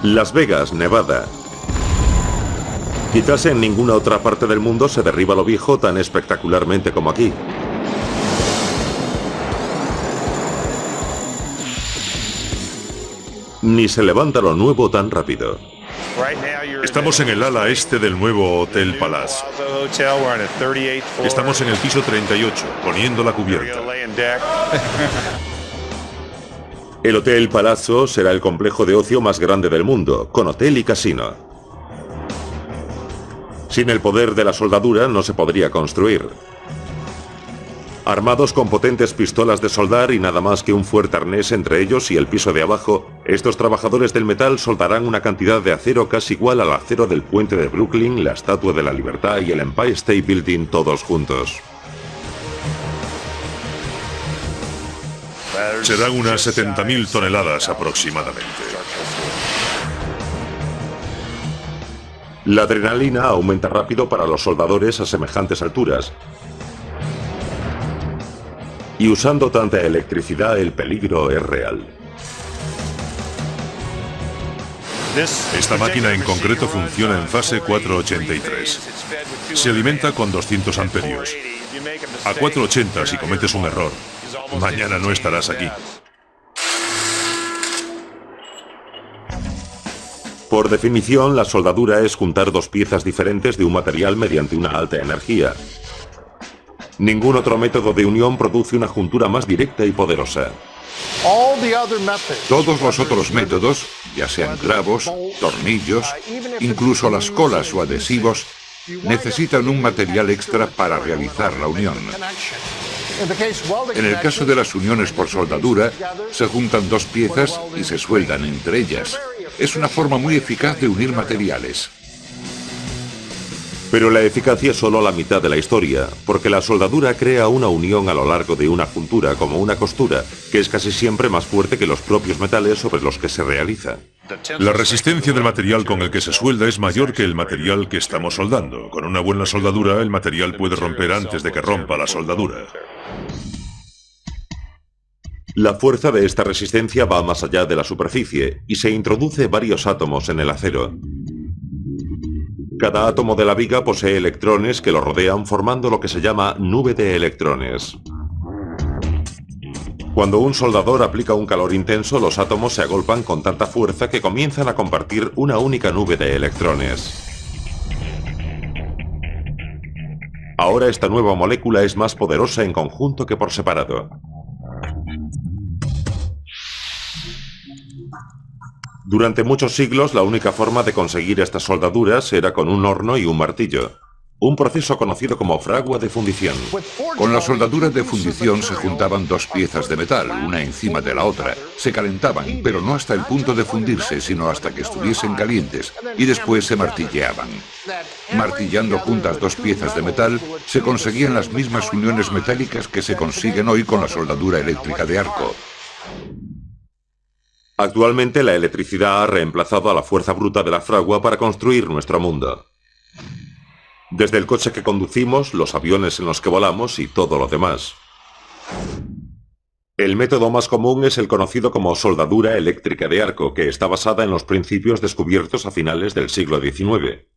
Las Vegas, Nevada. Quizás en ninguna otra parte del mundo se derriba lo viejo tan espectacularmente como aquí. Ni se levanta lo nuevo tan rápido. Estamos en el ala este del nuevo Hotel Palace. Estamos en el piso 38, poniendo la cubierta. El Hotel Palazzo será el complejo de ocio más grande del mundo, con hotel y casino. Sin el poder de la soldadura no se podría construir. Armados con potentes pistolas de soldar y nada más que un fuerte arnés entre ellos y el piso de abajo, estos trabajadores del metal soldarán una cantidad de acero casi igual al acero del puente de Brooklyn, la Estatua de la Libertad y el Empire State Building todos juntos. Serán unas 70.000 toneladas aproximadamente. La adrenalina aumenta rápido para los soldadores a semejantes alturas. Y usando tanta electricidad, el peligro es real. Esta máquina en concreto funciona en fase 483. Se alimenta con 200 amperios. A 480 si cometes un error, mañana no estarás aquí. Por definición, la soldadura es juntar dos piezas diferentes de un material mediante una alta energía. Ningún otro método de unión produce una juntura más directa y poderosa. Todos los otros métodos, ya sean clavos, tornillos, incluso las colas o adhesivos, necesitan un material extra para realizar la unión. En el caso de las uniones por soldadura, se juntan dos piezas y se sueldan entre ellas. Es una forma muy eficaz de unir materiales. Pero la eficacia es solo la mitad de la historia, porque la soldadura crea una unión a lo largo de una juntura, como una costura, que es casi siempre más fuerte que los propios metales sobre los que se realiza. La resistencia del material con el que se suelda es mayor que el material que estamos soldando. Con una buena soldadura, el material puede romper antes de que rompa la soldadura. La fuerza de esta resistencia va más allá de la superficie, y se introduce varios átomos en el acero. Cada átomo de la viga posee electrones que lo rodean formando lo que se llama nube de electrones. Cuando un soldador aplica un calor intenso, los átomos se agolpan con tanta fuerza que comienzan a compartir una única nube de electrones. Ahora esta nueva molécula es más poderosa en conjunto que por separado. Durante muchos siglos, la única forma de conseguir estas soldaduras era con un horno y un martillo. Un proceso conocido como fragua de fundición. Con la soldadura de fundición se juntaban dos piezas de metal, una encima de la otra. Se calentaban, pero no hasta el punto de fundirse, sino hasta que estuviesen calientes, y después se martilleaban. Martillando juntas dos piezas de metal, se conseguían las mismas uniones metálicas que se consiguen hoy con la soldadura eléctrica de arco. Actualmente la electricidad ha reemplazado a la fuerza bruta de la fragua para construir nuestro mundo. Desde el coche que conducimos, los aviones en los que volamos y todo lo demás. El método más común es el conocido como soldadura eléctrica de arco, que está basada en los principios descubiertos a finales del siglo XIX.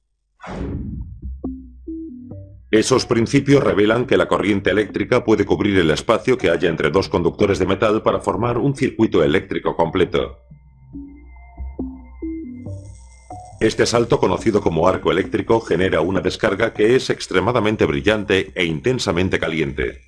Esos principios revelan que la corriente eléctrica puede cubrir el espacio que haya entre dos conductores de metal para formar un circuito eléctrico completo. Este salto, conocido como arco eléctrico, genera una descarga que es extremadamente brillante e intensamente caliente.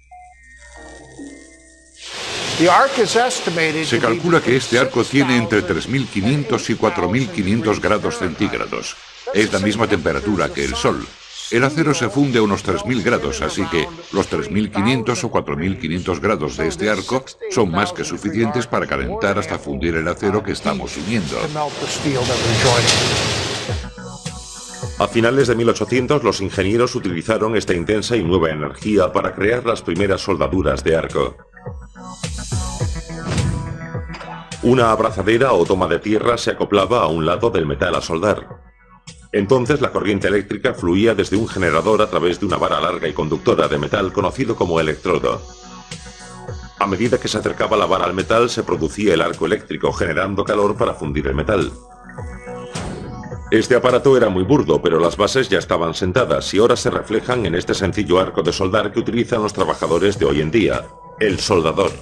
Se calcula que este arco tiene entre 3.500 y 4.500 grados centígrados. Es la misma temperatura que el Sol. El acero se funde a unos 3.000 grados, así que los 3.500 o 4.500 grados de este arco son más que suficientes para calentar hasta fundir el acero que estamos uniendo. A finales de 1800, los ingenieros utilizaron esta intensa y nueva energía para crear las primeras soldaduras de arco. Una abrazadera o toma de tierra se acoplaba a un lado del metal a soldar. Entonces la corriente eléctrica fluía desde un generador a través de una vara larga y conductora de metal conocido como electrodo. A medida que se acercaba la vara al metal, se producía el arco eléctrico, generando calor para fundir el metal. Este aparato era muy burdo, pero las bases ya estaban sentadas y ahora se reflejan en este sencillo arco de soldar que utilizan los trabajadores de hoy en día, el soldador.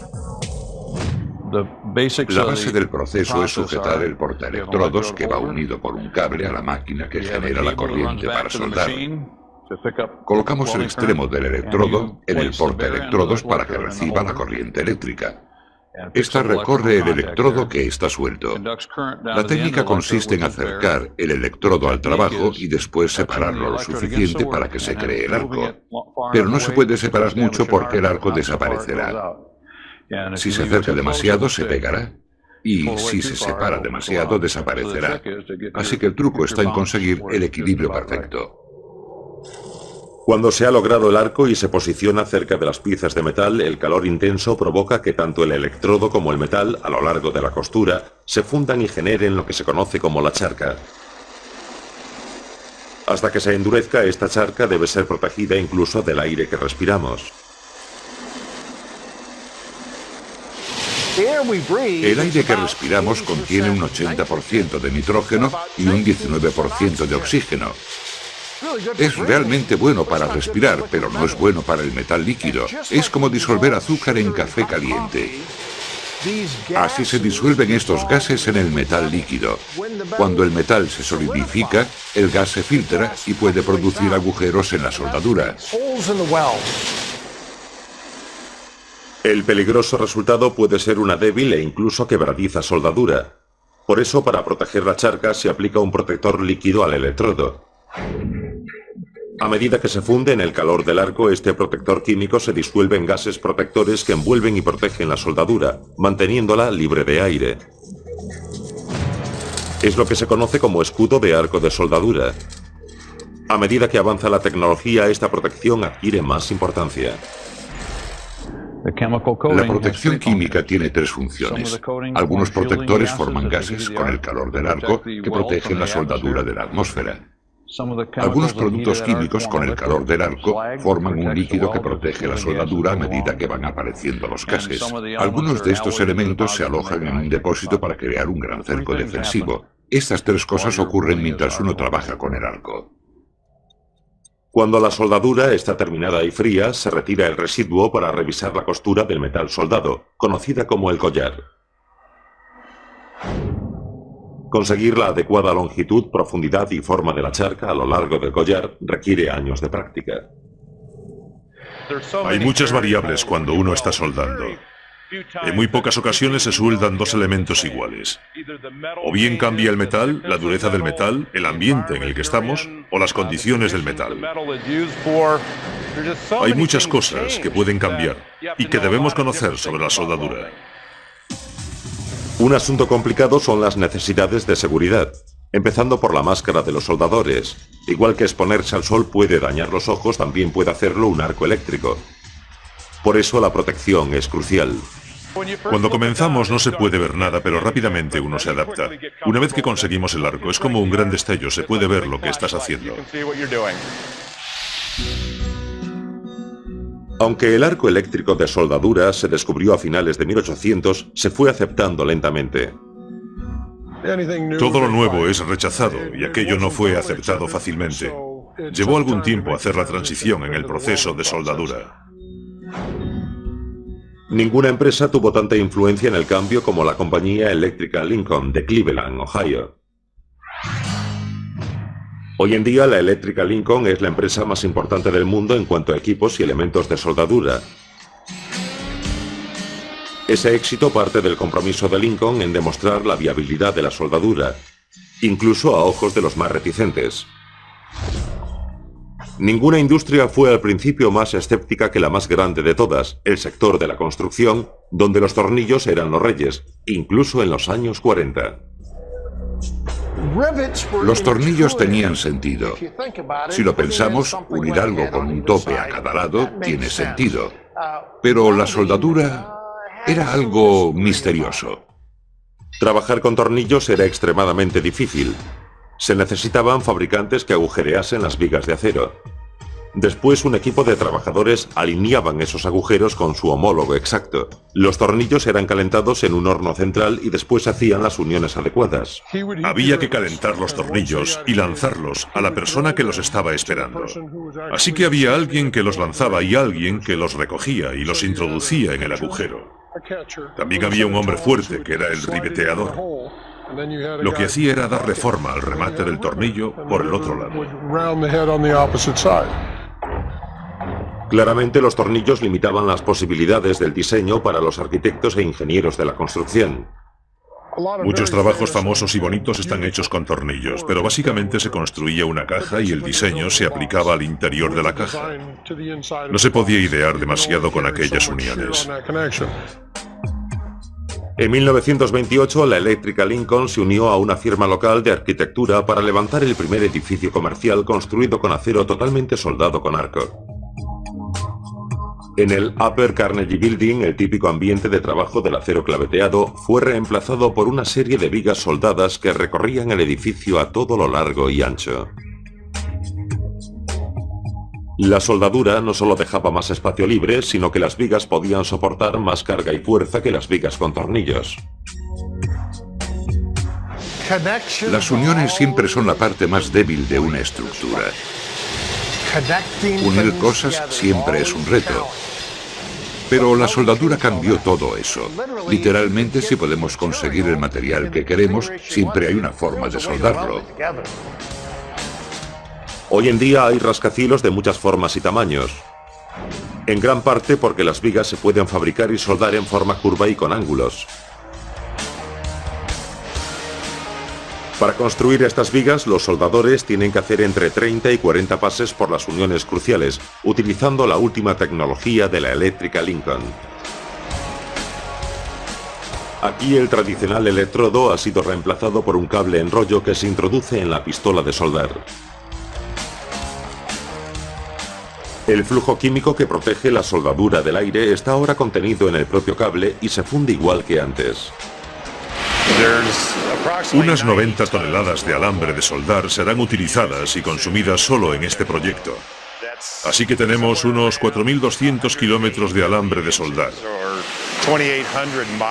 La base del proceso es sujetar el portaelectrodos que va unido por un cable a la máquina que genera la corriente para soldar. Colocamos el extremo del electrodo en el portaelectrodos para que reciba la corriente eléctrica. Esta recorre el electrodo que está suelto. La técnica consiste en acercar el electrodo al trabajo y después separarlo lo suficiente para que se cree el arco. Pero no se puede separar mucho porque el arco desaparecerá. Si se acerca demasiado, se pegará. Y si se separa demasiado, desaparecerá. Así que el truco está en conseguir el equilibrio perfecto. Cuando se ha logrado el arco y se posiciona cerca de las piezas de metal, el calor intenso provoca que tanto el electrodo como el metal, a lo largo de la costura, se fundan y generen lo que se conoce como la charca. Hasta que se endurezca, esta charca debe ser protegida incluso del aire que respiramos. El aire que respiramos contiene un 80% de nitrógeno y un 19% de oxígeno. Es realmente bueno para respirar, pero no es bueno para el metal líquido. Es como disolver azúcar en café caliente. Así se disuelven estos gases en el metal líquido. Cuando el metal se solidifica, el gas se filtra y puede producir agujeros en la soldadura. El peligroso resultado puede ser una débil e incluso quebradiza soldadura. Por eso, para proteger la charca, se aplica un protector líquido al electrodo. A medida que se funde en el calor del arco, este protector químico se disuelve en gases protectores que envuelven y protegen la soldadura, manteniéndola libre de aire. Es lo que se conoce como escudo de arco de soldadura. A medida que avanza la tecnología, esta protección adquiere más importancia. La protección química tiene tres funciones. Algunos protectores forman gases con el calor del arco que protegen la soldadura de la atmósfera. Algunos productos químicos con el calor del arco forman un líquido que protege la soldadura a medida que van apareciendo los gases. Algunos de estos elementos se alojan en un depósito para crear un gran cerco defensivo. Estas tres cosas ocurren mientras uno trabaja con el arco. Cuando la soldadura está terminada y fría, se retira el residuo para revisar la costura del metal soldado, conocida como el collar. Conseguir la adecuada longitud, profundidad y forma de la charca a lo largo del collar requiere años de práctica. Hay muchas variables cuando uno está soldando. En muy pocas ocasiones se sueldan dos elementos iguales. O bien cambia el metal, la dureza del metal, el ambiente en el que estamos, o las condiciones del metal. Hay muchas cosas que pueden cambiar y que debemos conocer sobre la soldadura. Un asunto complicado son las necesidades de seguridad, empezando por la máscara de los soldadores. Igual que exponerse al sol puede dañar los ojos, también puede hacerlo un arco eléctrico. Por eso la protección es crucial. Cuando comenzamos no se puede ver nada, pero rápidamente uno se adapta. Una vez que conseguimos el arco, es como un gran destello, se puede ver lo que estás haciendo. Aunque el arco eléctrico de soldadura se descubrió a finales de 1800, se fue aceptando lentamente. Todo lo nuevo es rechazado y aquello no fue aceptado fácilmente. Llevó algún tiempo hacer la transición en el proceso de soldadura. Ninguna empresa tuvo tanta influencia en el cambio como la compañía eléctrica Lincoln de Cleveland, Ohio. Hoy en día la eléctrica Lincoln es la empresa más importante del mundo en cuanto a equipos y elementos de soldadura. Ese éxito parte del compromiso de Lincoln en demostrar la viabilidad de la soldadura, incluso a ojos de los más reticentes. Ninguna industria fue al principio más escéptica que la más grande de todas, el sector de la construcción, donde los tornillos eran los reyes, incluso en los años 40. Los tornillos tenían sentido. Si lo pensamos, unir algo con un tope a cada lado tiene sentido. Pero la soldadura era algo misterioso. Trabajar con tornillos era extremadamente difícil. Se necesitaban fabricantes que agujereasen las vigas de acero. Después un equipo de trabajadores alineaban esos agujeros con su homólogo exacto. Los tornillos eran calentados en un horno central y después hacían las uniones adecuadas. Había que calentar los tornillos y lanzarlos a la persona que los estaba esperando. Así que había alguien que los lanzaba y alguien que los recogía y los introducía en el agujero. También había un hombre fuerte que era el ribeteador. Lo que hacía era darle forma al remate del tornillo por el otro lado. Claramente los tornillos limitaban las posibilidades del diseño para los arquitectos e ingenieros de la construcción. Muchos trabajos famosos y bonitos están hechos con tornillos, pero básicamente se construía una caja y el diseño se aplicaba al interior de la caja. No se podía idear demasiado con aquellas uniones. En 1928, la eléctrica Lincoln se unió a una firma local de arquitectura para levantar el primer edificio comercial construido con acero totalmente soldado con arco. En el Upper Carnegie Building, el típico ambiente de trabajo del acero claveteado fue reemplazado por una serie de vigas soldadas que recorrían el edificio a todo lo largo y ancho. La soldadura no solo dejaba más espacio libre, sino que las vigas podían soportar más carga y fuerza que las vigas con tornillos. Las uniones siempre son la parte más débil de una estructura. Unir cosas siempre es un reto. Pero la soldadura cambió todo eso. Literalmente, si podemos conseguir el material que queremos, siempre hay una forma de soldarlo. Hoy en día hay rascacielos de muchas formas y tamaños. En gran parte porque las vigas se pueden fabricar y soldar en forma curva y con ángulos. Para construir estas vigas, los soldadores tienen que hacer entre 30 y 40 pases por las uniones cruciales, utilizando la última tecnología de la eléctrica Lincoln. Aquí el tradicional electrodo ha sido reemplazado por un cable en rollo que se introduce en la pistola de soldar. El flujo químico que protege la soldadura del aire está ahora contenido en el propio cable y se funde igual que antes. Unas 90 toneladas de alambre de soldar serán utilizadas y consumidas solo en este proyecto. Así que tenemos unos 4.200 kilómetros de alambre de soldar.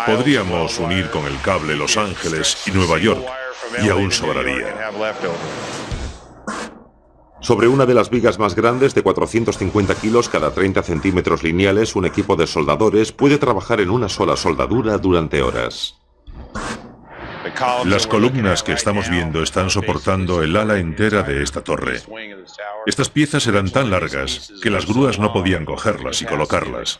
Podríamos unir con el cable Los Ángeles y Nueva York, y aún sobraría. Sobre una de las vigas más grandes, de 450 kilos cada 30 centímetros lineales, un equipo de soldadores puede trabajar en una sola soldadura durante horas. Las columnas que estamos viendo están soportando el ala entera de esta torre. Estas piezas eran tan largas que las grúas no podían cogerlas y colocarlas.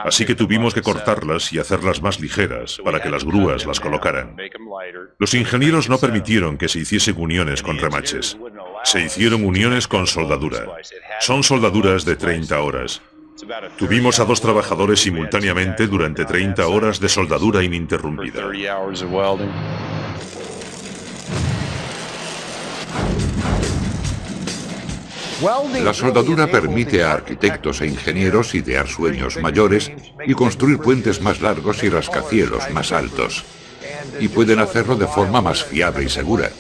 Así que tuvimos que cortarlas y hacerlas más ligeras para que las grúas las colocaran. Los ingenieros no permitieron que se hiciesen uniones con remaches. Se hicieron uniones con soldadura. Son soldaduras de 30 horas. Tuvimos a 2 trabajadores simultáneamente durante 30 horas de soldadura ininterrumpida. La soldadura permite a arquitectos e ingenieros idear sueños mayores y construir puentes más largos y rascacielos más altos. Y pueden hacerlo de forma más fiable y segura.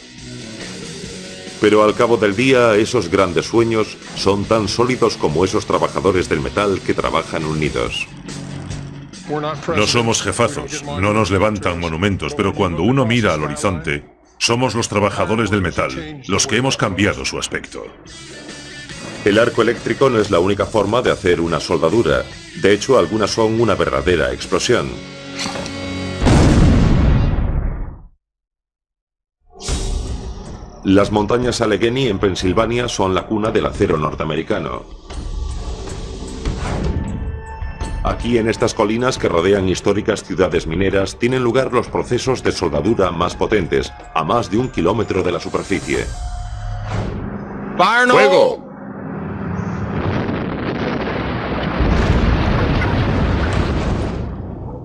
Pero al cabo del día, esos grandes sueños son tan sólidos como esos trabajadores del metal que trabajan unidos. No somos jefazos, no nos levantan monumentos, pero cuando uno mira al horizonte, somos los trabajadores del metal, los que hemos cambiado su aspecto. El arco eléctrico no es la única forma de hacer una soldadura. De hecho, algunas son una verdadera explosión. Las montañas Allegheny en Pensilvania son la cuna del acero norteamericano. Aquí en estas colinas que rodean históricas ciudades mineras tienen lugar los procesos de soldadura más potentes, a más de 1 kilómetro de la superficie. ¡Fuego!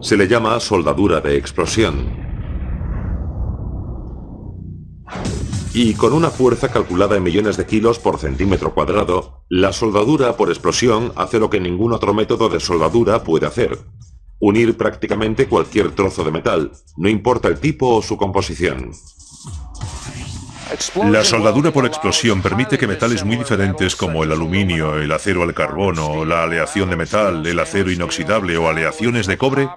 Se le llama soldadura de explosión. Y con una fuerza calculada en millones de kilos por centímetro cuadrado, la soldadura por explosión hace lo que ningún otro método de soldadura puede hacer: unir prácticamente cualquier trozo de metal, no importa el tipo o su composición. La soldadura por explosión permite que metales muy diferentes como el aluminio, el acero al carbono, la aleación de metal, el acero inoxidable o aleaciones de cobre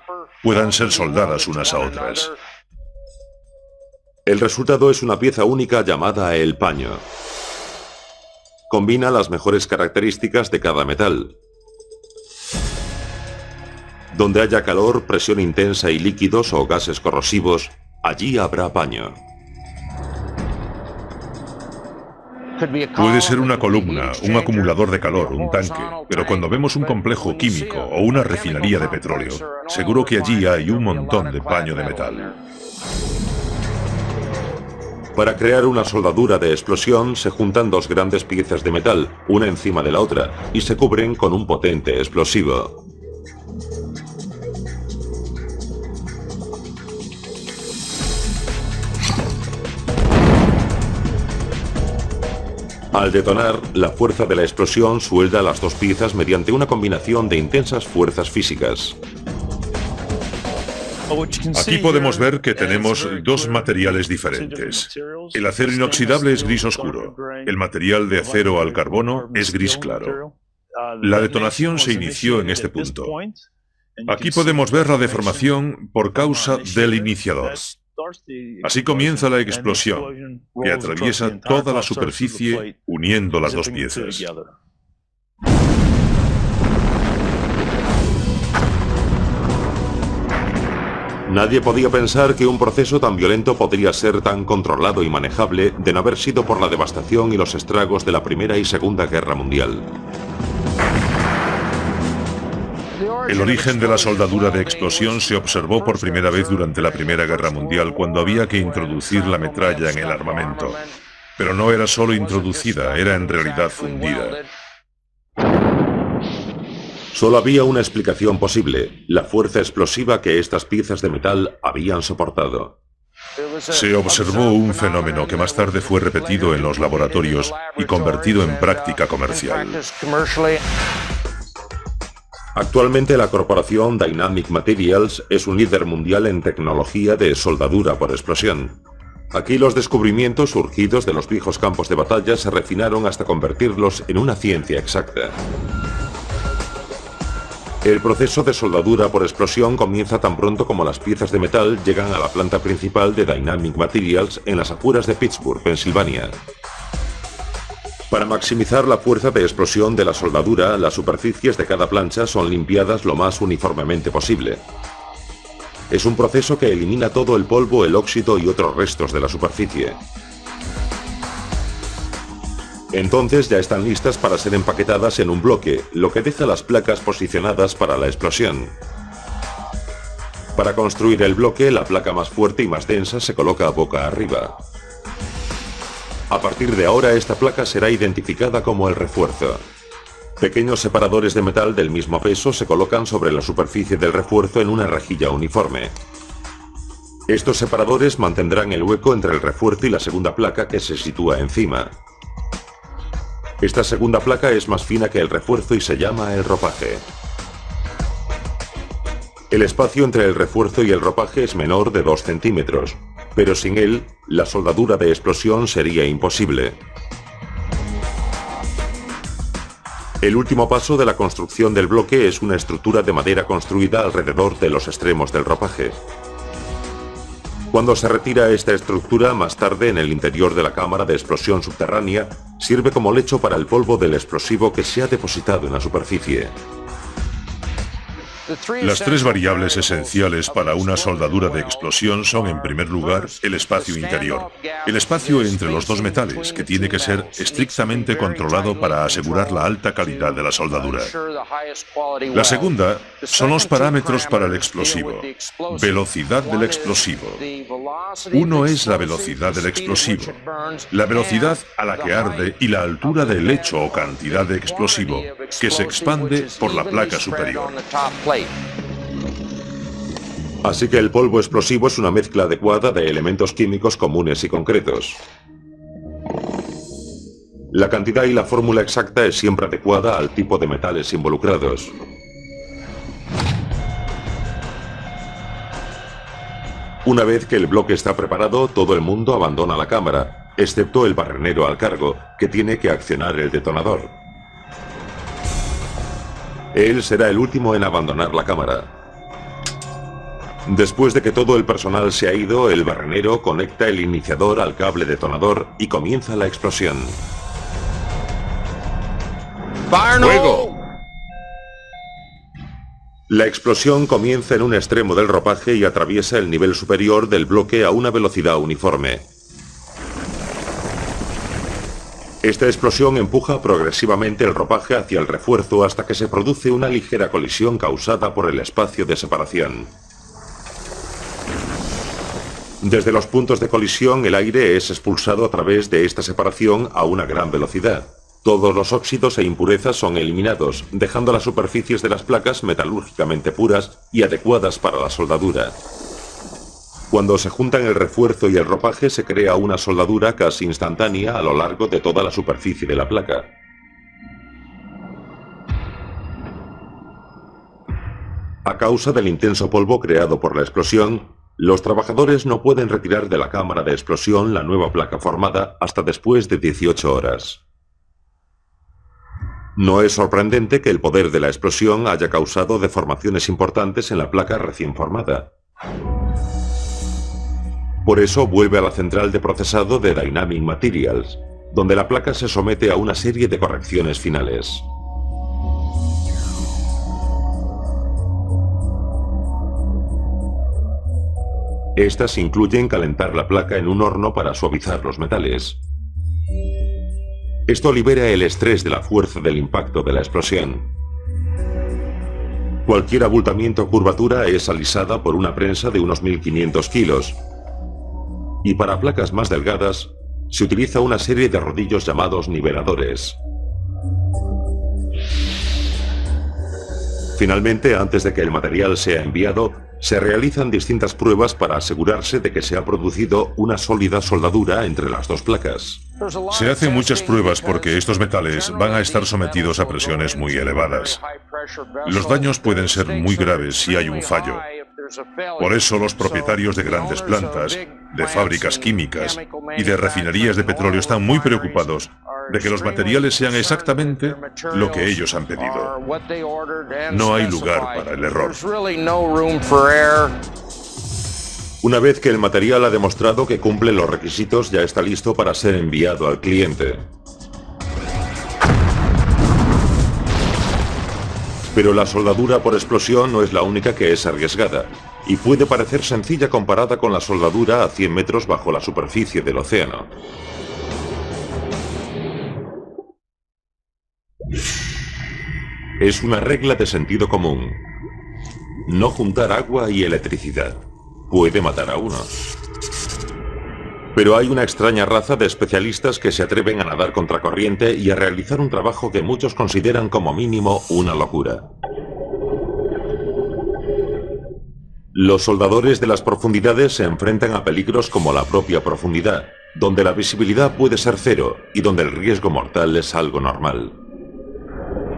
puedan ser soldadas unas a otras. El resultado es una pieza única llamada el paño. Combina las mejores características de cada metal. Donde haya calor, presión intensa y líquidos o gases corrosivos, allí habrá paño. Puede ser una columna, un acumulador de calor, un tanque, pero cuando vemos un complejo químico o una refinería de petróleo, seguro que allí hay un montón de paño de metal. Para crear una soldadura de explosión se juntan dos grandes piezas de metal, una encima de la otra, y se cubren con un potente explosivo. Al detonar, la fuerza de la explosión suelda las dos piezas mediante una combinación de intensas fuerzas físicas. Aquí podemos ver que tenemos dos materiales diferentes. El acero inoxidable es gris oscuro. El material de acero al carbono es gris claro. La detonación se inició en este punto. Aquí podemos ver la deformación por causa del iniciador. Así comienza la explosión, que atraviesa toda la superficie uniendo las dos piezas. Nadie podía pensar que un proceso tan violento podría ser tan controlado y manejable de no haber sido por la devastación y los estragos de la Primera y Segunda Guerra Mundial. El origen de la soldadura de explosión se observó por primera vez durante la Primera Guerra Mundial, cuando había que introducir la metralla en el armamento. Pero no era solo introducida, era en realidad fundida. Solo había una explicación posible: la fuerza explosiva que estas piezas de metal habían soportado. Se observó un fenómeno que más tarde fue repetido en los laboratorios y convertido en práctica comercial. Actualmente la corporación Dynamic Materials es un líder mundial en tecnología de soldadura por explosión. Aquí los descubrimientos surgidos de los viejos campos de batalla se refinaron hasta convertirlos en una ciencia exacta. El proceso de soldadura por explosión comienza tan pronto como las piezas de metal llegan a la planta principal de Dynamic Materials en las afueras de Pittsburgh, Pensilvania. Para maximizar la fuerza de explosión de la soldadura, las superficies de cada plancha son limpiadas lo más uniformemente posible. Es un proceso que elimina todo el polvo, el óxido y otros restos de la superficie. Entonces ya están listas para ser empaquetadas en un bloque, lo que deja las placas posicionadas para la explosión. Para construir el bloque, la placa más fuerte y más densa se coloca boca arriba. A partir de ahora, esta placa será identificada como el refuerzo. Pequeños separadores de metal del mismo peso se colocan sobre la superficie del refuerzo en una rejilla uniforme. Estos separadores mantendrán el hueco entre el refuerzo y la segunda placa que se sitúa encima. Esta segunda placa es más fina que el refuerzo y se llama el ropaje. El espacio entre el refuerzo y el ropaje es menor de 2 centímetros, pero sin él, la soldadura de explosión sería imposible. El último paso de la construcción del bloque es una estructura de madera construida alrededor de los extremos del ropaje. Cuando se retira esta estructura, más tarde en el interior de la cámara de explosión subterránea, sirve como lecho para el polvo del explosivo que se ha depositado en la superficie. Las tres variables esenciales para una soldadura de explosión son, en primer lugar, el espacio interior. El espacio entre los dos metales, que tiene que ser estrictamente controlado para asegurar la alta calidad de la soldadura. La segunda son los parámetros para el explosivo. Velocidad del explosivo. Uno es la velocidad del explosivo, la velocidad a la que arde y la altura del hecho o cantidad de explosivo que se expande por la placa superior. Así que el polvo explosivo es una mezcla adecuada de elementos químicos comunes y concretos. La cantidad y la fórmula exacta es siempre adecuada al tipo de metales involucrados. Una vez que el bloque está preparado, todo el mundo abandona la cámara. excepto el barrenero al cargo, que tiene que accionar el detonador. Él será el último en abandonar la cámara. Después de que todo el personal se ha ido, el barrenero conecta el iniciador al cable detonador y comienza la explosión. ¡Fuego! La explosión comienza en un extremo del ropaje y atraviesa el nivel superior del bloque a una velocidad uniforme. Esta explosión empuja progresivamente el ropaje hacia el refuerzo hasta que se produce una ligera colisión causada por el espacio de separación. Desde los puntos de colisión, el aire es expulsado a través de esta separación a una gran velocidad. Todos los óxidos e impurezas son eliminados, dejando las superficies de las placas metalúrgicamente puras y adecuadas para la soldadura. Cuando se juntan el refuerzo y el ropaje, se crea una soldadura casi instantánea a lo largo de toda la superficie de la placa. A causa del intenso polvo creado por la explosión, los trabajadores no pueden retirar de la cámara de explosión la nueva placa formada hasta después de 18 horas. No es sorprendente que el poder de la explosión haya causado deformaciones importantes en la placa recién formada. Por eso vuelve a la central de procesado de Dynamic Materials, donde la placa se somete a una serie de correcciones finales. Estas incluyen calentar la placa en un horno para suavizar los metales. Esto libera el estrés de la fuerza del impacto de la explosión. Cualquier abultamiento o curvatura es alisada por una prensa de unos 1500 kilos. Y para placas más delgadas, se utiliza una serie de rodillos llamados niveladores. Finalmente, antes de que el material sea enviado, se realizan distintas pruebas para asegurarse de que se ha producido una sólida soldadura entre las dos placas. Se hacen muchas pruebas porque estos metales van a estar sometidos a presiones muy elevadas. Los daños pueden ser muy graves si hay un fallo. Por eso los propietarios de grandes plantas, de fábricas químicas y de refinerías de petróleo están muy preocupados de que los materiales sean exactamente lo que ellos han pedido. No hay lugar para el error. Una vez que el material ha demostrado que cumple los requisitos, ya está listo para ser enviado al cliente. Pero la soldadura por explosión no es la única que es arriesgada, y puede parecer sencilla comparada con la soldadura a 100 metros bajo la superficie del océano. Es una regla de sentido común. No juntar agua y electricidad. Puede matar a uno. Pero hay una extraña raza de especialistas que se atreven a nadar contracorriente y a realizar un trabajo que muchos consideran como mínimo una locura. Los soldadores de las profundidades se enfrentan a peligros como la propia profundidad, donde la visibilidad puede ser cero y donde el riesgo mortal es algo normal.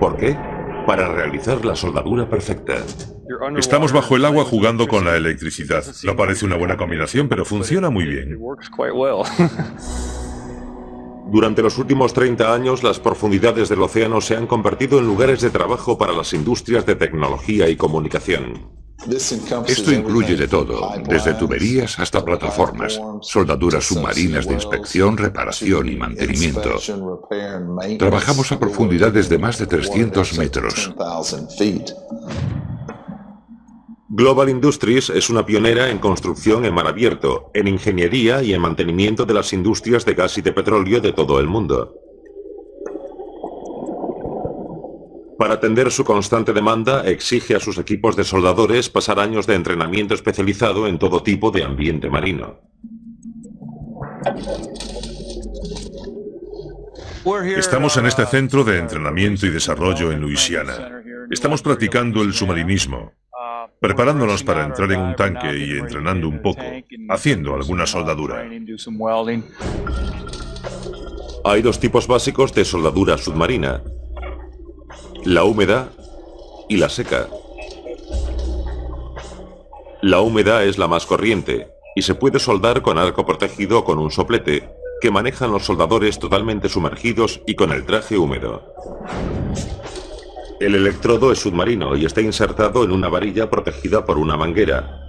¿Por qué? Para realizar la soldadura perfecta. Estamos bajo el agua jugando con la electricidad. No parece una buena combinación, pero funciona muy bien. Durante los últimos 30 años, las profundidades del océano se han convertido en lugares de trabajo para las industrias de tecnología y comunicación. Esto incluye de todo, desde tuberías hasta plataformas, soldaduras submarinas de inspección, reparación y mantenimiento. Trabajamos a profundidades de más de 300 metros. Global Industries es una pionera en construcción en mar abierto, en ingeniería y en mantenimiento de las industrias de gas y de petróleo de todo el mundo. Para atender su constante demanda, exige a sus equipos de soldadores pasar años de entrenamiento especializado en todo tipo de ambiente marino. Estamos en este centro de entrenamiento y desarrollo en Luisiana. Estamos practicando el submarinismo, preparándonos para entrar en un tanque y entrenando un poco, haciendo alguna soldadura. Hay dos tipos básicos de soldadura submarina: la húmeda y la seca. La húmeda es la más corriente y se puede soldar con arco protegido o con un soplete, que manejan los soldadores totalmente sumergidos y con el traje húmedo. El electrodo es submarino y está insertado en una varilla protegida por una manguera.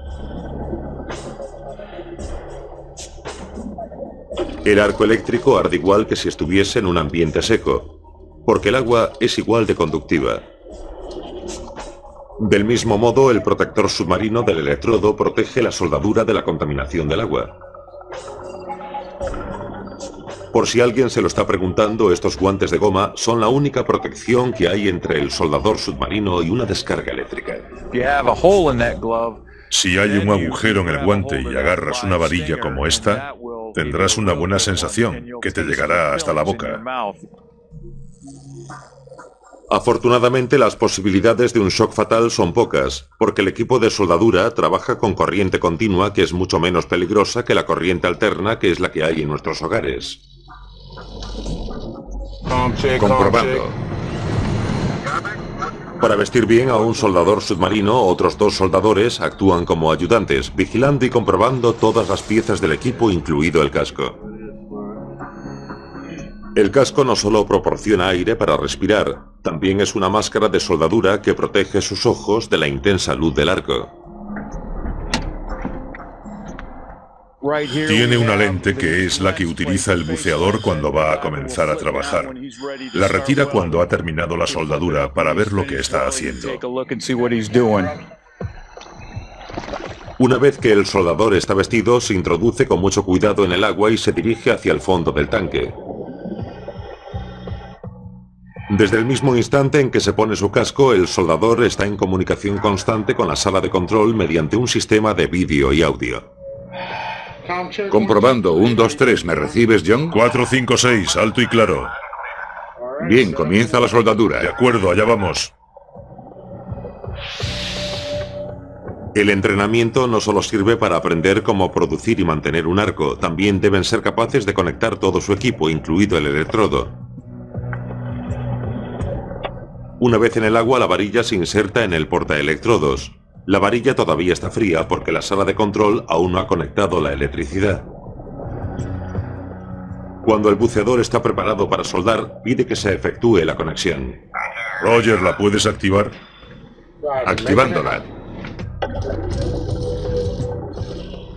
El arco eléctrico arde igual que si estuviese en un ambiente seco, porque el agua es igual de conductiva. Del mismo modo, el protector submarino del electrodo protege la soldadura de la contaminación del agua. Por si alguien se lo está preguntando, estos guantes de goma son la única protección que hay entre el soldador submarino y una descarga eléctrica. Si hay un agujero en el guante y agarras una varilla como esta, tendrás una buena sensación que te llegará hasta la boca. Afortunadamente, las posibilidades de un shock fatal son pocas, porque el equipo de soldadura trabaja con corriente continua, que es mucho menos peligrosa que la corriente alterna, que es la que hay en nuestros hogares. Comprobando. Para vestir bien a un soldador submarino, otros 2 soldadores actúan como ayudantes, vigilando y comprobando todas las piezas del equipo, incluido el casco. El casco no solo proporciona aire para respirar, también es una máscara de soldadura que protege sus ojos de la intensa luz del arco. Tiene una lente que es la que utiliza el buceador cuando va a comenzar a trabajar. La retira cuando ha terminado la soldadura para ver lo que está haciendo. Una vez que el soldador está vestido, se introduce con mucho cuidado en el agua y se dirige hacia el fondo del tanque. Desde el mismo instante en que se pone su casco, el soldador está en comunicación constante con la sala de control mediante un sistema de vídeo y audio. Comprobando, 1, 2, 3, ¿me recibes, John? 4, 5, 6, alto y claro. Bien, comienza la soldadura. De acuerdo, allá vamos. El entrenamiento no solo sirve para aprender cómo producir y mantener un arco, también deben ser capaces de conectar todo su equipo, incluido el electrodo. Una vez en el agua, la varilla se inserta en el portaelectrodos. La varilla todavía está fría porque la sala de control aún no ha conectado la electricidad. Cuando el buceador está preparado para soldar, pide que se efectúe la conexión. Roger, ¿la puedes activar? Activándola.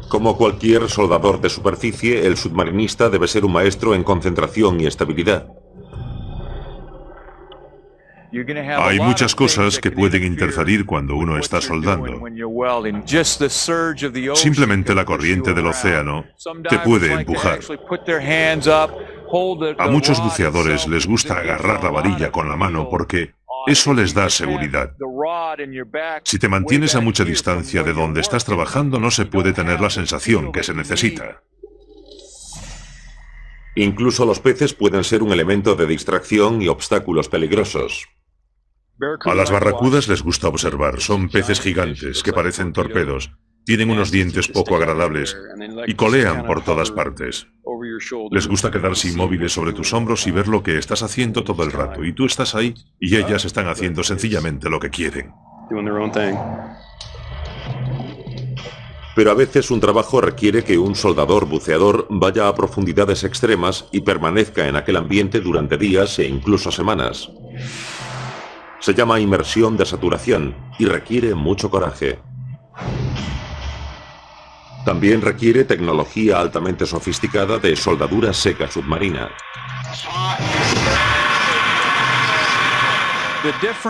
Como cualquier soldador de superficie, el submarinista debe ser un maestro en concentración y estabilidad. Hay muchas cosas que pueden interferir cuando uno está soldando. Simplemente la corriente del océano te puede empujar. A muchos buceadores les gusta agarrar la varilla con la mano porque eso les da seguridad. Si te mantienes a mucha distancia de donde estás trabajando, no se puede tener la sensación que se necesita. Incluso los peces pueden ser un elemento de distracción y obstáculos peligrosos. A las barracudas les gusta observar. Son peces gigantes que parecen torpedos. Tienen unos dientes poco agradables y colean por todas partes. Les gusta quedarse inmóviles sobre tus hombros y ver lo que estás haciendo todo el rato. Y tú estás ahí y ellas están haciendo sencillamente lo que quieren. Pero a veces un trabajo requiere que un soldador buceador vaya a profundidades extremas y permanezca en aquel ambiente durante días e incluso semanas. Se llama inmersión de saturación y requiere mucho coraje. También requiere tecnología altamente sofisticada de soldadura seca submarina.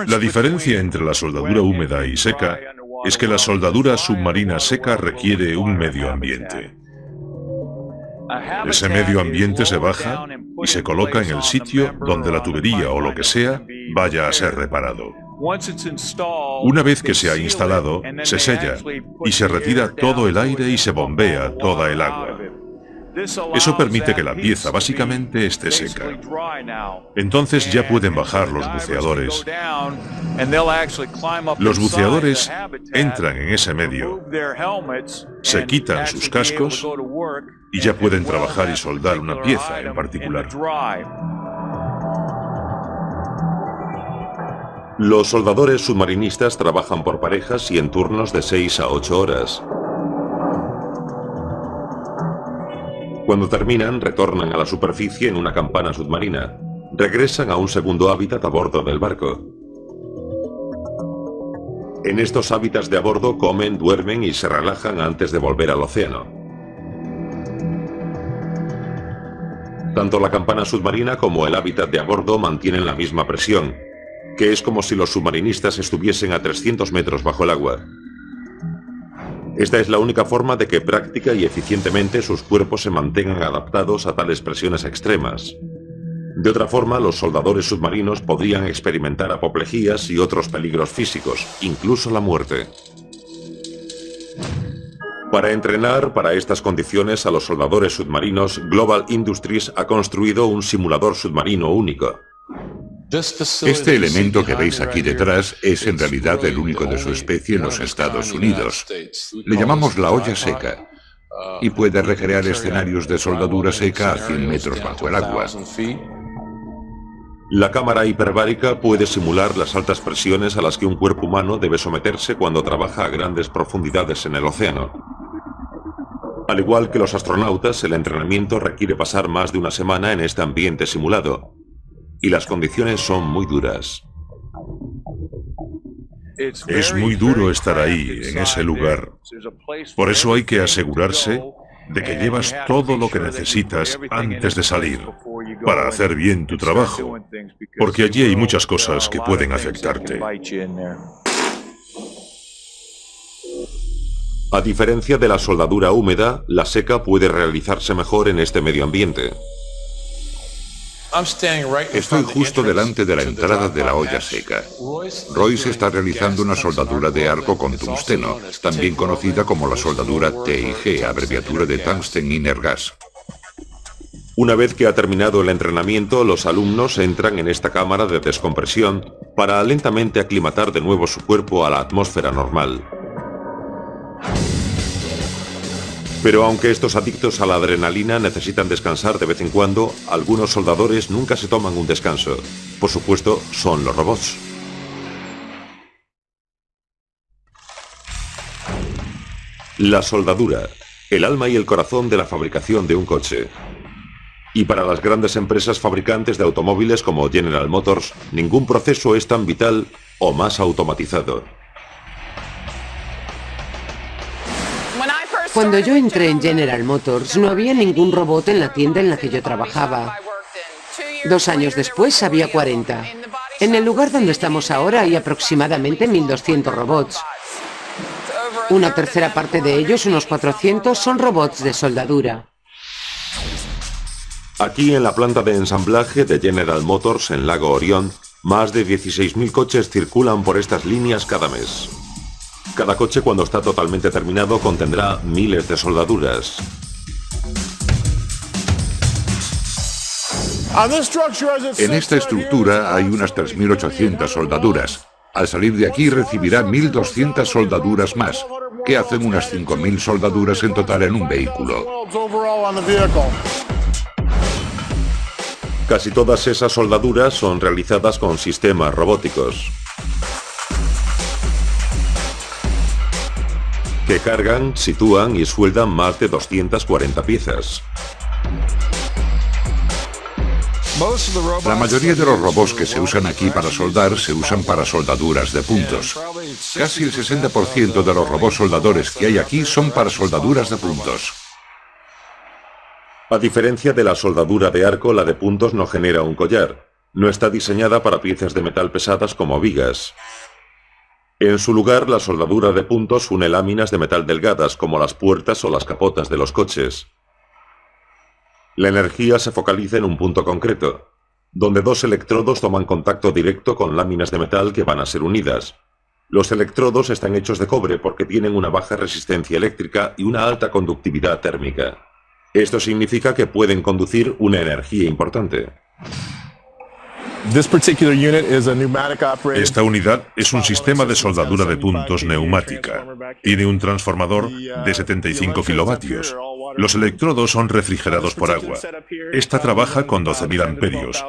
La diferencia entre la soldadura húmeda y seca es que la soldadura submarina seca requiere un medio ambiente. Ese medio ambiente se baja y se coloca en el sitio donde la tubería o lo que sea vaya a ser reparado. Una vez que se ha instalado, se sella y se retira todo el aire y se bombea toda el agua. Eso permite que la pieza básicamente esté seca. Entonces ya pueden bajar los buceadores. Los buceadores entran en ese medio, se quitan sus cascos y ya pueden trabajar y soldar una pieza en particular. Los soldadores submarinistas trabajan por parejas y en turnos de 6 a 8 horas. Cuando terminan, retornan a la superficie en una campana submarina. Regresan a un segundo hábitat a bordo del barco. En estos hábitats de a bordo comen, duermen y se relajan antes de volver al océano. Tanto la campana submarina como el hábitat de a bordo mantienen la misma presión, que es como si los submarinistas estuviesen a 300 metros bajo el agua. Esta es la única forma de que práctica y eficientemente sus cuerpos se mantengan adaptados a tales presiones extremas. De otra forma, los soldadores submarinos podrían experimentar apoplejías y otros peligros físicos, incluso la muerte. Para entrenar para estas condiciones a los soldadores submarinos, Global Industries ha construido un simulador submarino único. Este elemento que veis aquí detrás es en realidad el único de su especie en los Estados Unidos. Le llamamos la olla seca y puede recrear escenarios de soldadura seca a 100 metros bajo el agua. La cámara hiperbárica puede simular las altas presiones a las que un cuerpo humano debe someterse cuando trabaja a grandes profundidades en el océano. Al igual que los astronautas, el entrenamiento requiere pasar más de una semana en este ambiente simulado, y las condiciones son muy duras. Es muy duro estar ahí, en ese lugar. Por eso hay que asegurarse de que llevas todo lo que necesitas antes de salir, para hacer bien tu trabajo, porque allí hay muchas cosas que pueden afectarte. A diferencia de la soldadura húmeda, la seca puede realizarse mejor en este medio ambiente. Estoy justo delante de la entrada de la olla seca. Royce está realizando una soldadura de arco con tungsteno, también conocida como la soldadura TIG, abreviatura de Tungsten Inner Gas. Una vez que ha terminado el entrenamiento, los alumnos entran en esta cámara de descompresión para lentamente aclimatar de nuevo su cuerpo a la atmósfera normal. Pero aunque estos adictos a la adrenalina necesitan descansar de vez en cuando, algunos soldadores nunca se toman un descanso. Por supuesto, son los robots. La soldadura, el alma y el corazón de la fabricación de un coche. Y para las grandes empresas fabricantes de automóviles como General Motors, ningún proceso es tan vital o más automatizado. Cuando yo entré en General Motors, no había ningún robot en la tienda en la que yo trabajaba. 2 años después había 40. En el lugar donde estamos ahora hay aproximadamente 1.200 robots. Una tercera parte de ellos, unos 400, son robots de soldadura. Aquí en la planta de ensamblaje de General Motors en Lago Orión, más de 16.000 coches circulan por estas líneas cada mes. Cada coche, cuando está totalmente terminado, contendrá miles de soldaduras. En esta estructura hay unas 3.800 soldaduras. Al salir de aquí recibirá 1.200 soldaduras más, que hacen unas 5.000 soldaduras en total en un vehículo. Casi todas esas soldaduras son realizadas con sistemas robóticos, que cargan, sitúan y sueldan más de 240 piezas. La mayoría de los robots que se usan aquí para soldar se usan para soldaduras de puntos. Casi el 60% de los robots soldadores que hay aquí son para soldaduras de puntos. A diferencia de la soldadura de arco, la de puntos no genera un collar. No está diseñada para piezas de metal pesadas como vigas. En su lugar, la soldadura de puntos une láminas de metal delgadas como las puertas o las capotas de los coches. La energía se focaliza en un punto concreto, donde 2 electrodos toman contacto directo con láminas de metal que van a ser unidas. Los electrodos están hechos de cobre porque tienen una baja resistencia eléctrica y una alta conductividad térmica. Esto significa que pueden conducir una energía importante. Esta unidad es un sistema de soldadura de puntos neumática. Tiene un transformador de 75 kilovatios. Los electrodos son refrigerados por agua. Esta trabaja con 12.000 amperios,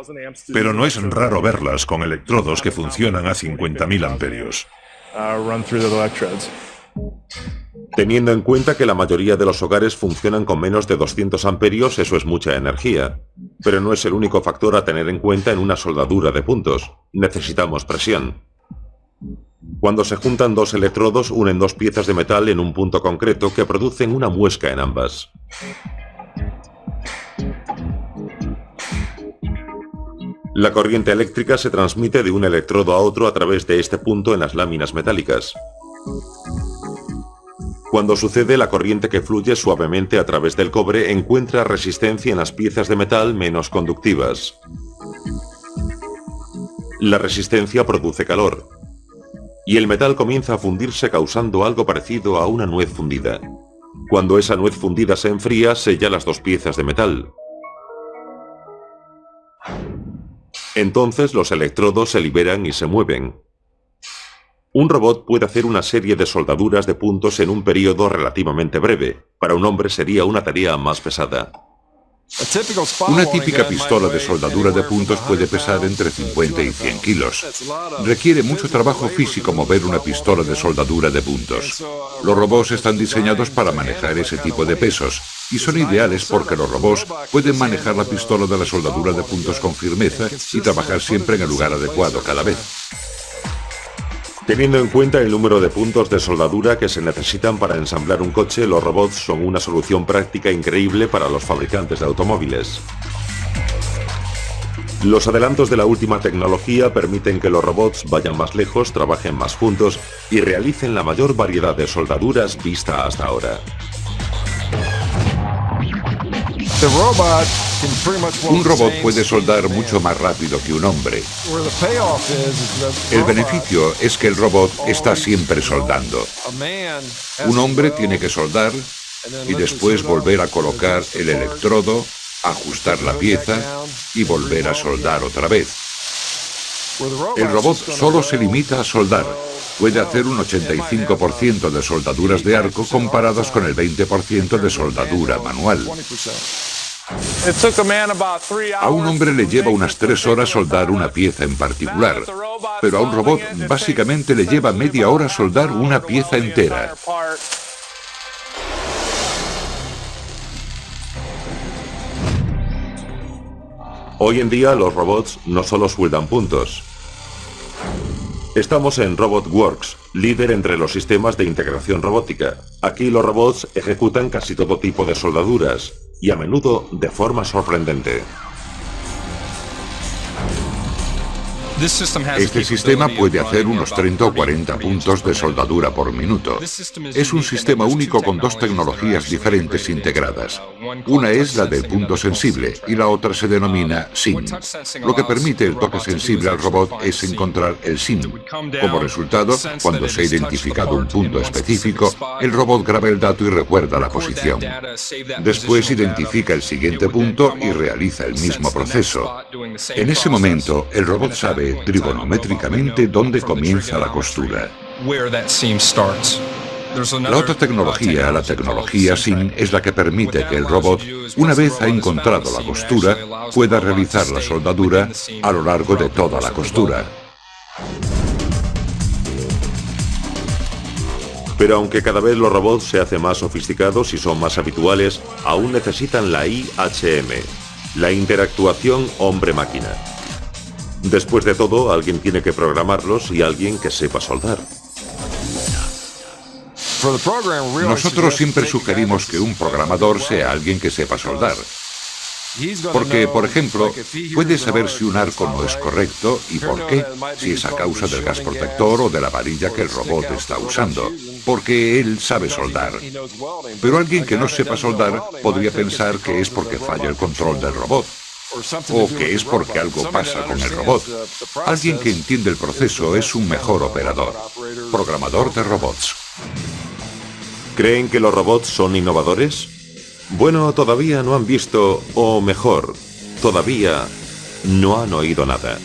pero no es raro verlas con electrodos que funcionan a 50.000 amperios. Teniendo en cuenta que la mayoría de los hogares funcionan con menos de 200 amperios, eso es mucha energía. Pero no es el único factor a tener en cuenta en una soldadura de puntos. Necesitamos presión. Cuando se juntan dos electrodos, unen dos piezas de metal en un punto concreto que producen una muesca en ambas. La corriente eléctrica se transmite de un electrodo a otro a través de este punto en las láminas metálicas. Cuando sucede, la corriente que fluye suavemente a través del cobre encuentra resistencia en las piezas de metal menos conductivas. La resistencia produce calor, y el metal comienza a fundirse causando algo parecido a una nuez fundida. Cuando esa nuez fundida se enfría, sella las dos piezas de metal. Entonces los electrodos se liberan y se mueven. Un robot puede hacer una serie de soldaduras de puntos en un periodo relativamente breve. Para un hombre sería una tarea más pesada. Una típica pistola de soldadura de puntos puede pesar entre 50 y 100 kilos. Requiere mucho trabajo físico mover una pistola de soldadura de puntos. Los robots están diseñados para manejar ese tipo de pesos, y son ideales porque los robots pueden manejar la pistola de la soldadura de puntos con firmeza y trabajar siempre en el lugar adecuado cada vez. Teniendo en cuenta el número de puntos de soldadura que se necesitan para ensamblar un coche, los robots son una solución práctica increíble para los fabricantes de automóviles. Los adelantos de la última tecnología permiten que los robots vayan más lejos, trabajen más juntos y realicen la mayor variedad de soldaduras vista hasta ahora. Un robot puede soldar mucho más rápido que un hombre. El beneficio es que el robot está siempre soldando. Un hombre tiene que soldar y después volver a colocar el electrodo, ajustar la pieza y volver a soldar otra vez. El robot solo se limita a soldar. Puede hacer un 85% de soldaduras de arco comparadas con el 20% de soldadura manual. A un hombre le lleva unas 3 horas soldar una pieza en particular, pero a un robot básicamente le lleva media hora soldar una pieza entera. Hoy en día los robots no solo sueldan puntos. Estamos en RobotWorks, líder entre los sistemas de integración robótica. Aquí los robots ejecutan casi todo tipo de soldaduras, y a menudo de forma sorprendente. Este sistema puede hacer unos 30 o 40 puntos de soldadura por minuto. Es un sistema único con 2 tecnologías diferentes integradas. Una es la del punto sensible y la otra se denomina SIM. Lo que permite el toque sensible al robot es encontrar el SIM. Como resultado, cuando se ha identificado un punto específico, el robot graba el dato y recuerda la posición. Después identifica el siguiente punto y realiza el mismo proceso. En ese momento, el robot sabe trigonométricamente dónde comienza la costura. La otra tecnología, la tecnología SIM, es la que permite que el robot, una vez ha encontrado la costura, pueda realizar la soldadura a lo largo de toda la costura. Pero aunque cada vez los robots se hacen más sofisticados y son más habituales, aún necesitan la IHM, la interactuación hombre-máquina. Después de todo, alguien tiene que programarlos y alguien que sepa soldar. Nosotros siempre sugerimos que un programador sea alguien que sepa soldar. Porque, por ejemplo, puede saber si un arco no es correcto y por qué, si es a causa del gas protector o de la varilla que el robot está usando, porque él sabe soldar. Pero alguien que no sepa soldar podría pensar que es porque falla el control del robot, o que es porque algo pasa con el robot. Alguien que entiende el proceso es un mejor operador, programador de robots. ¿Creen que los robots son innovadores? Bueno, todavía no han visto, o mejor, todavía no han oído nada.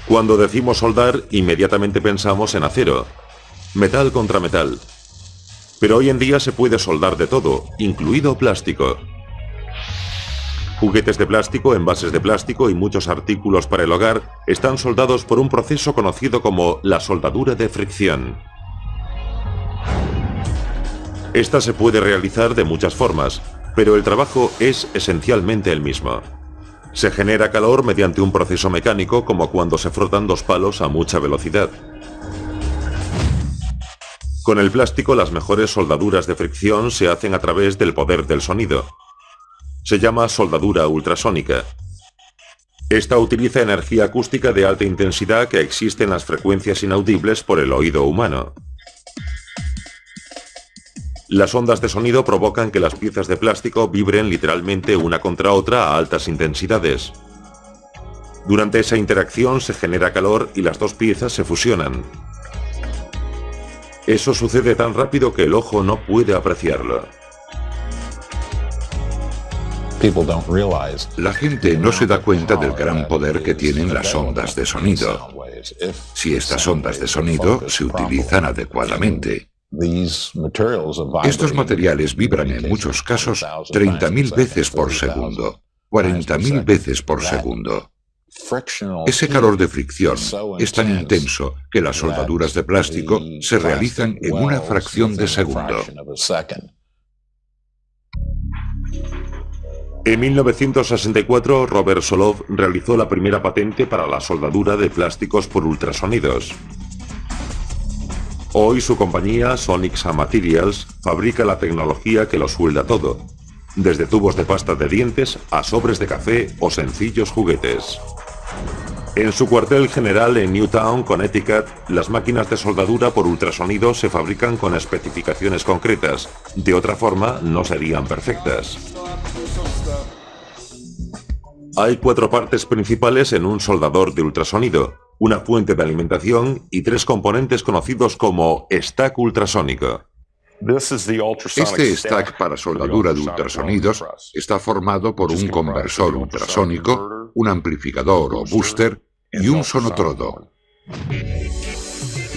Cuando decimos soldar, inmediatamente pensamos en acero, metal contra metal. Pero hoy en día se puede soldar de todo, incluido plástico. Juguetes de plástico, envases de plástico y muchos artículos para el hogar están soldados por un proceso conocido como la soldadura de fricción. Esta se puede realizar de muchas formas, pero el trabajo es esencialmente el mismo. Se genera calor mediante un proceso mecánico, como cuando se frotan dos palos a mucha velocidad. Con el plástico, las mejores soldaduras de fricción se hacen a través del poder del sonido. Se llama soldadura ultrasónica. Esta utiliza energía acústica de alta intensidad que existe en las frecuencias inaudibles por el oído humano. Las ondas de sonido provocan que las piezas de plástico vibren literalmente una contra otra a altas intensidades. Durante esa interacción se genera calor y las dos piezas se fusionan. Eso sucede tan rápido que el ojo no puede apreciarlo. La gente no se da cuenta del gran poder que tienen las ondas de sonido. Si estas ondas de sonido se utilizan adecuadamente. Estos materiales vibran en muchos casos 30.000 veces por segundo, 40.000 veces por segundo. Ese calor de fricción es tan intenso que las soldaduras de plástico se realizan en una fracción de segundo. En 1964, Robert Solov realizó la primera patente para la soldadura de plásticos por ultrasonidos. Hoy su compañía, Sonixa Materials, fabrica la tecnología que lo suelda todo, desde tubos de pasta de dientes a sobres de café o sencillos juguetes. En su cuartel general en Newtown, Connecticut, las máquinas de soldadura por ultrasonido se fabrican con especificaciones concretas, de otra forma no serían perfectas. Hay 4 partes principales en un soldador de ultrasonido, una fuente de alimentación y 3 componentes conocidos como stack ultrasónico. Este stack para soldadura de ultrasonidos está formado por un conversor ultrasónico, un amplificador o booster y un sonotrodo.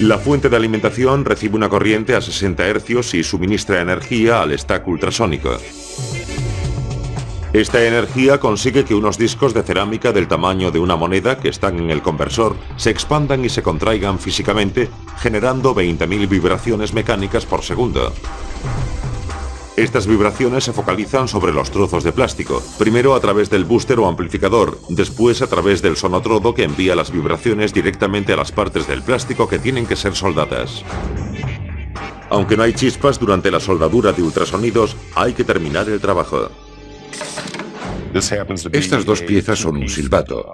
La fuente de alimentación recibe una corriente a 60 Hz y suministra energía al stack ultrasónico. Esta energía consigue que unos discos de cerámica del tamaño de una moneda que están en el conversor se expandan y se contraigan físicamente, generando 20.000 vibraciones mecánicas por segundo. Estas vibraciones se focalizan sobre los trozos de plástico, primero a través del booster o amplificador, después a través del sonotrodo que envía las vibraciones directamente a las partes del plástico que tienen que ser soldadas. Aunque no hay chispas durante la soldadura de ultrasonidos, hay que terminar el trabajo. Estas 2 piezas son un silbato.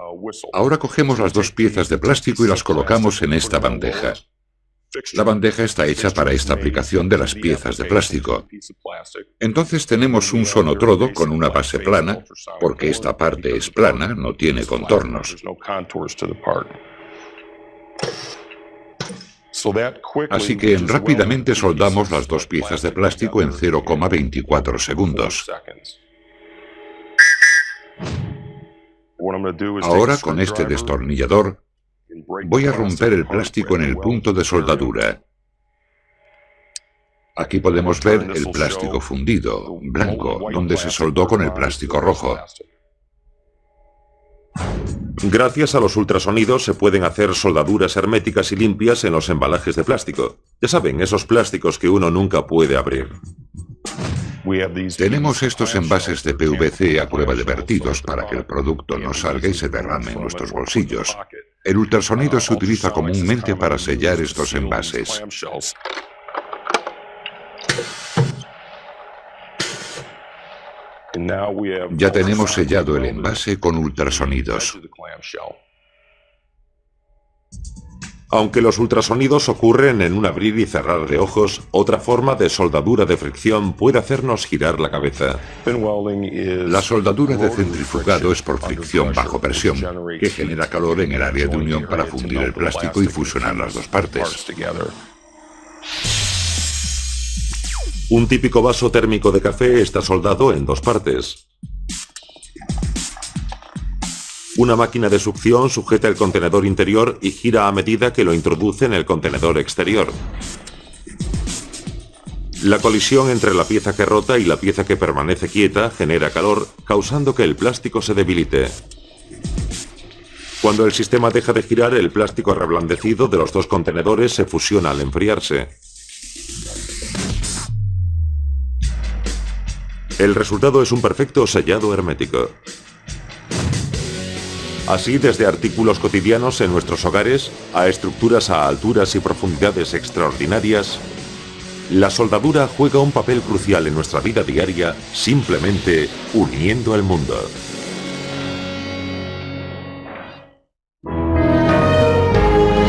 Ahora cogemos las 2 piezas de plástico y las colocamos en esta bandeja. La bandeja está hecha para esta aplicación de las piezas de plástico. Entonces tenemos un sonotrodo con una base plana, porque esta parte es plana, no tiene contornos. Así que rápidamente soldamos las 2 piezas de plástico en 0,24 segundos. Ahora, con este destornillador, voy a romper el plástico en el punto de soldadura. Aquí podemos ver el plástico fundido, blanco, donde se soldó con el plástico rojo. Gracias a los ultrasonidos se pueden hacer soldaduras herméticas y limpias en los embalajes de plástico. Ya saben, esos plásticos que uno nunca puede abrir. Tenemos estos envases de PVC a prueba de vertidos para que el producto no salga y se derrame en nuestros bolsillos. El ultrasonido se utiliza comúnmente para sellar estos envases. Ya tenemos sellado el envase con ultrasonidos. Aunque los ultrasonidos ocurren en un abrir y cerrar de ojos, otra forma de soldadura de fricción puede hacernos girar la cabeza. La soldadura de centrifugado es por fricción bajo presión, que genera calor en el área de unión para fundir el plástico y fusionar las 2 partes. Un típico vaso térmico de café está soldado en 2 partes. Una máquina de succión sujeta el contenedor interior y gira a medida que lo introduce en el contenedor exterior. La colisión entre la pieza que rota y la pieza que permanece quieta genera calor, causando que el plástico se debilite. Cuando el sistema deja de girar, el plástico reblandecido de los dos contenedores se fusiona al enfriarse. El resultado es un perfecto sellado hermético. Así, desde artículos cotidianos en nuestros hogares a estructuras a alturas y profundidades extraordinarias, la soldadura juega un papel crucial en nuestra vida diaria, simplemente uniendo el mundo.